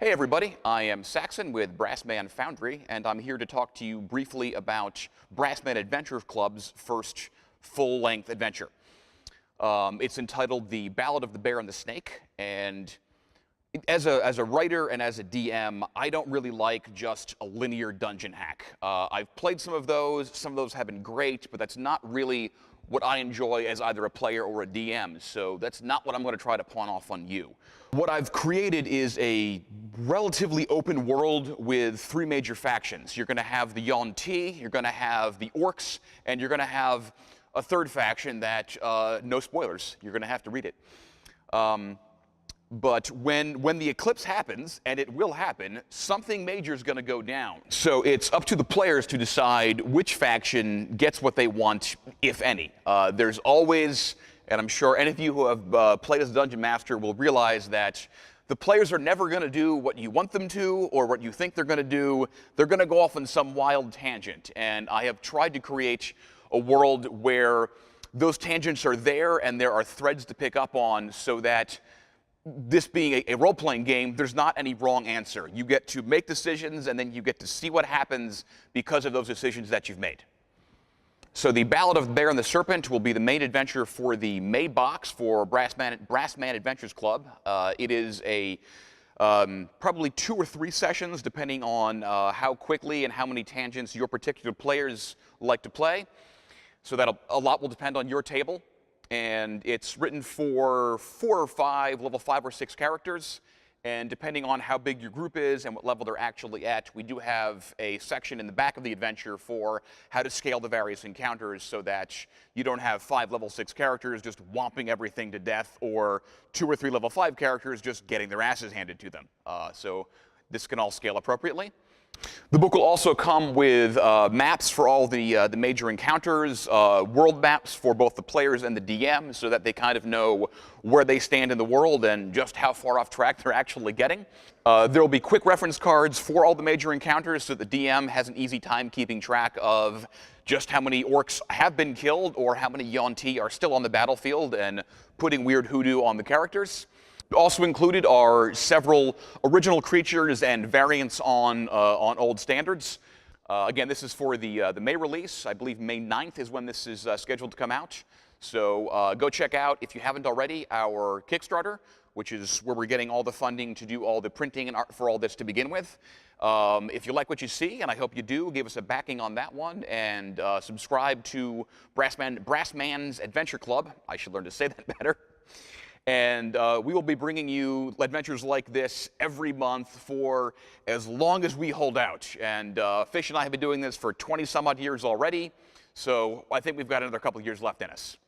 Hey everybody, I am Saxon with Brassman Foundry, and I'm here to talk to you briefly about Brassman Adventure Club's first full-length adventure. It's entitled The Ballad of the Bear and the Snake, and as a writer and as a DM, I don't really like just a linear dungeon hack. I've played some of those have been great, but that's not really what I enjoy as either a player or a DM, so that's not what I'm going to try to pawn off on you. What I've created is a relatively open world with three major factions. You're going to have the Yuan-Ti, you're going to have the Orcs, and you're going to have a third faction that, no spoilers, you're going to have to read it. But when the eclipse happens, and it will happen, something major is going to go down. So it's up to the players to decide which faction gets what they want, if any. There's always, and I'm sure any of you who have played as a Dungeon Master will realize that the players are never going to do what you want them to or what you think they're going to do. They're going to go off on some wild tangent. And I have tried to create a world where those tangents are there and there are threads to pick up on so that this being a role-playing game, there's not any wrong answer. You get to make decisions, and then you get to see what happens because of those decisions that you've made. So the Ballad of the Bear and the Serpent will be the main adventure for the May box for Brassman Adventures Club. It is a probably 2 or 3 sessions, depending on how quickly and how many tangents your particular players like to play. So that a lot will depend on your table. And it's written for 4 or 5, level 5 or 6 characters. And depending on how big your group is and what level they're actually at, we do have a section in the back of the adventure for how to scale the various encounters so that you don't have 5 level 6 characters just whomping everything to death, or 2 or 3 level 5 characters just getting their asses handed to them. So this can all scale appropriately. The book will also come with maps for all the major encounters, world maps for both the players and the DM, so that they kind of know where they stand in the world and just how far off track they're actually getting. There will be quick reference cards for all the major encounters, so the DM has an easy time keeping track of just how many orcs have been killed or how many Yuan-Ti are still on the battlefield, and putting weird hoodoo on the characters. Also included are several original creatures and variants on old standards. Again, this is for the May release. I believe May 9th is when this is scheduled to come out. So go check out, if you haven't already, our Kickstarter, which is where we're getting all the funding to do all the printing and art for all this to begin with. If you like what you see, and I hope you do, give us a backing on that one, and subscribe to Brassman's Adventure Club. I should learn to say that better. And we will be bringing you adventures like this every month for as long as we hold out. And Fish and I have been doing this for 20-some-odd years already, so I think we've got another couple of years left in us.